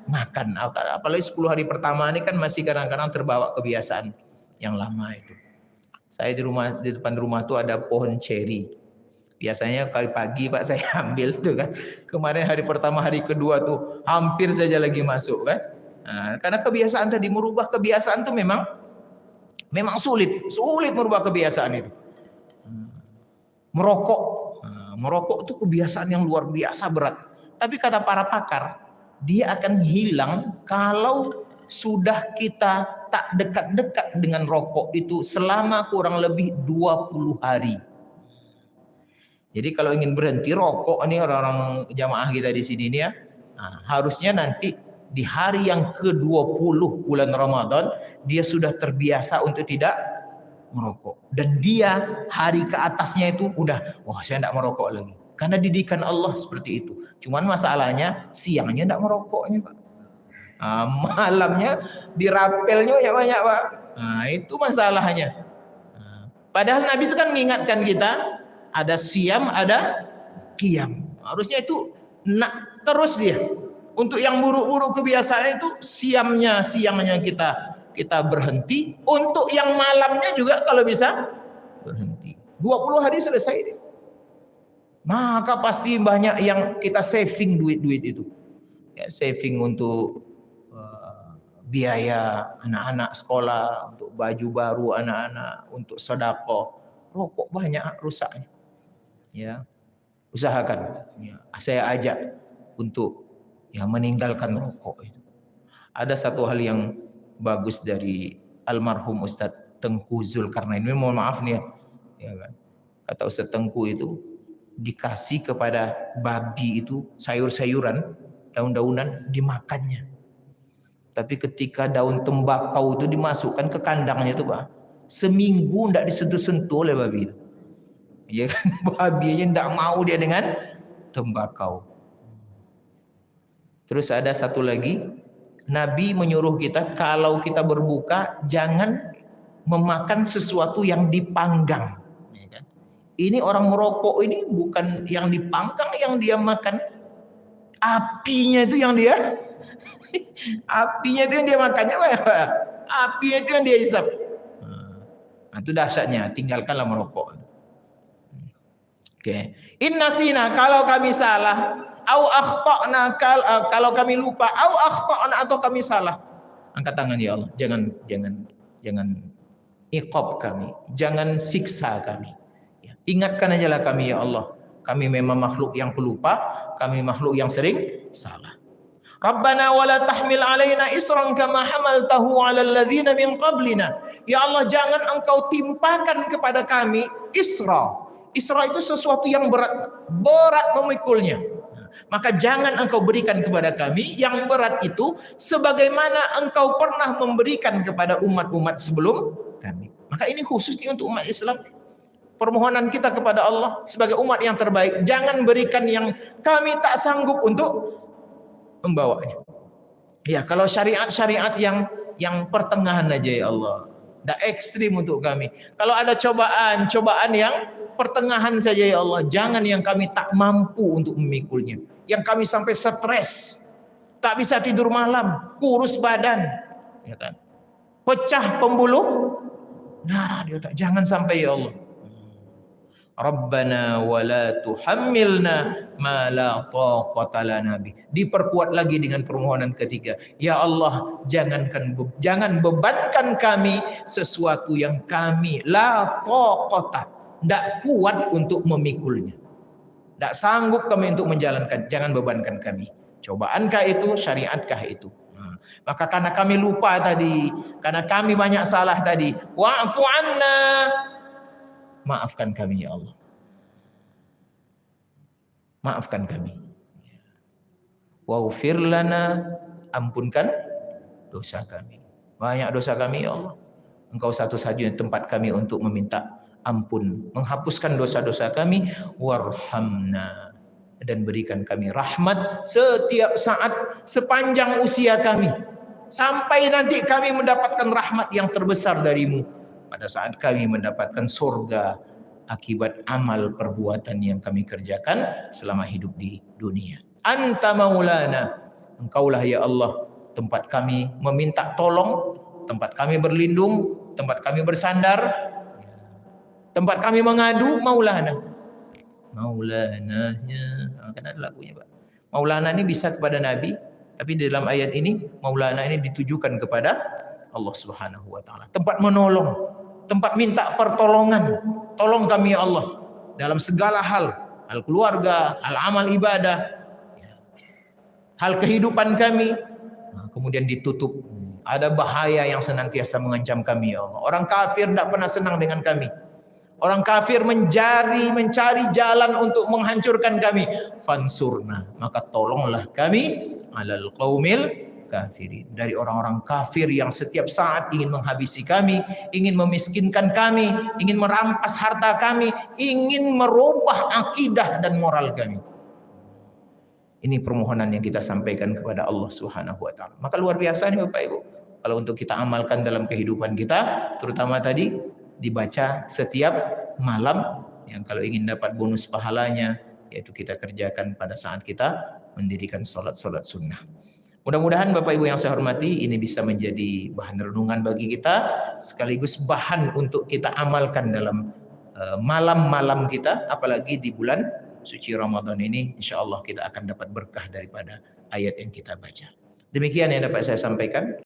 [SPEAKER 1] makan. Apalagi 10 hari pertama ini kan masih kadang-kadang terbawa kebiasaan yang lama itu. Saya di depan rumah tuh ada pohon ceri. Biasanya kali pagi Pak saya ambil tuh kan. Kemarin hari pertama, hari kedua tuh hampir saja lagi masuk kan. Nah, karena kebiasaan tadi, merubah kebiasaan tuh memang sulit merubah kebiasaan itu. Merokok. Nah, merokok itu kebiasaan yang luar biasa berat. Tapi kata para pakar, dia akan hilang kalau sudah kita tak dekat-dekat dengan rokok itu selama kurang lebih 20 hari. Jadi kalau ingin berhenti rokok, ini orang-orang jamaah kita di sini nih ya, nah, harusnya nanti di hari yang ke-20 bulan Ramadan, dia sudah terbiasa untuk tidak merokok. Dan dia hari ke atasnya itu udah, wah saya tidak merokok lagi. Karena didikan Allah seperti itu. Cuman masalahnya siangnya tidak merokoknya Pak. Nah, malamnya dirapelnya banyak Pak. Nah, itu masalahnya. Nah, padahal Nabi itu kan mengingatkan kita, ada siam, ada qiyam. Harusnya itu terus dia. Untuk yang buruk-buruk kebiasaan itu siangnya kita berhenti. Untuk yang malamnya juga kalau bisa berhenti. 20 hari selesai dia. Maka pasti banyak yang kita saving duit-duit itu. Ya, saving untuk biaya anak-anak sekolah, untuk baju baru anak-anak, untuk sedekah. Rokok banyak rusaknya. Ya, usahakan. Ya, saya ajak untuk meninggalkan rokok itu. Ada satu hal yang bagus dari almarhum Ustadz Tengku Zulkarnain. Ini mohon maaf nih ya kan. Kata Ustadz Tengku itu dikasih kepada babi itu sayur-sayuran, daun-daunan dimakannya. Tapi ketika daun tembakau itu dimasukkan ke kandangnya itu Pak, seminggu tidak disentuh-sentuh oleh babi itu. Ya kan, babi aja tidak mau dia dengan tembakau. Terus ada satu lagi, Nabi menyuruh kita kalau kita berbuka jangan memakan sesuatu yang dipanggang. Ya kan? Ini orang merokok ini bukan yang dipanggang yang dia makan, apinya itu yang dia makannya Pak. Apinya itu yang dia hisap. Nah, itu dahsyatnya, tinggalkanlah merokok. Oke. Inna sina, kalau kami salah, au akhtana, kalau kami lupa, au akhtana, atau kami salah. Angkat tangan ya Allah. Jangan iqab kami, jangan siksa kami. Ya, ingatkan ajalah kami ya Allah. Kami memang makhluk yang pelupa, kami makhluk yang sering salah. Rabbana wala tahmil alaina isran kama hamaltahu ala alladhina min qablina. Ya Allah, jangan engkau timpakan kepada kami isra. Isra itu sesuatu yang berat memikulnya. Maka jangan engkau berikan kepada kami yang berat itu sebagaimana engkau pernah memberikan kepada umat-umat sebelum kami. Maka ini khususnya untuk umat Islam. Permohonan kita kepada Allah sebagai umat yang terbaik, jangan berikan yang kami tak sanggup untuk membawanya. Ya, kalau syariat-syariat yang pertengahan aja ya Allah, tidak ekstrim untuk kami. Kalau ada cobaan yang pertengahan saja ya Allah, jangan yang kami tak mampu untuk memikulnya, yang kami sampai stres, tak bisa tidur malam, kurus badan, ya kan, pecah pembuluh darah di otak. Jangan sampai ya Allah. Rabbana wala tuhammilna ma la taqata lana bih. Diperkuat lagi dengan permohonan ketiga. Ya Allah, jangan bebankan kami sesuatu yang kami la taqata, tidak kuat untuk memikulnya. Tidak sanggup kami untuk menjalankan. Jangan bebankan kami. Cobaankah itu, syariatkah itu? Maka karena kami lupa tadi, karena kami banyak salah tadi, wa'fu anna, maafkan kami ya Allah. Maafkan kami. Waghfir lana, ampunkan dosa kami. Banyak dosa kami ya Allah. Engkau satu-satunya tempat kami untuk meminta ampun, menghapuskan dosa-dosa kami. Warhamna, dan berikan kami rahmat setiap saat sepanjang usia kami, sampai nanti kami mendapatkan rahmat yang terbesar darimu pada saat kami mendapatkan surga akibat amal perbuatan yang kami kerjakan selama hidup di dunia. Anta maulana, engkaulah ya Allah tempat kami meminta tolong, tempat kami berlindung, tempat kami bersandar, tempat kami mengadu. Maulana, maulananya, kan ada lagunya Pak. Maulana ini bisa kepada Nabi, tapi di dalam ayat ini maulana ini ditujukan kepada Allah Subhanahu wa taala. Tempat menolong, tempat minta pertolongan. Tolong kami ya Allah dalam segala hal, hal keluarga, hal amal ibadah, hal kehidupan kami. Kemudian ditutup, ada bahaya yang senantiasa mengancam kami ya Allah. Orang kafir tidak pernah senang dengan kami. Orang kafir mencari jalan untuk menghancurkan kami. Fansurna, maka tolonglah kami alal qaumil kafirin, dari orang-orang kafir yang setiap saat ingin menghabisi kami, ingin memiskinkan kami, ingin merampas harta kami, ingin merubah akidah dan moral kami. Ini permohonan yang kita sampaikan kepada Allah Subhanahu wa taala. Maka luar biasa nih Bapak Ibu, kalau untuk kita amalkan dalam kehidupan kita, terutama tadi dibaca setiap malam, yang kalau ingin dapat bonus pahalanya, yaitu kita kerjakan pada saat kita mendirikan sholat sunnah. Mudah-mudahan Bapak Ibu yang saya hormati, ini bisa menjadi bahan renungan bagi kita, sekaligus bahan untuk kita amalkan dalam malam-malam kita, apalagi di bulan suci Ramadan ini. Insya Allah kita akan dapat berkah daripada ayat yang kita baca. Demikian yang dapat saya sampaikan.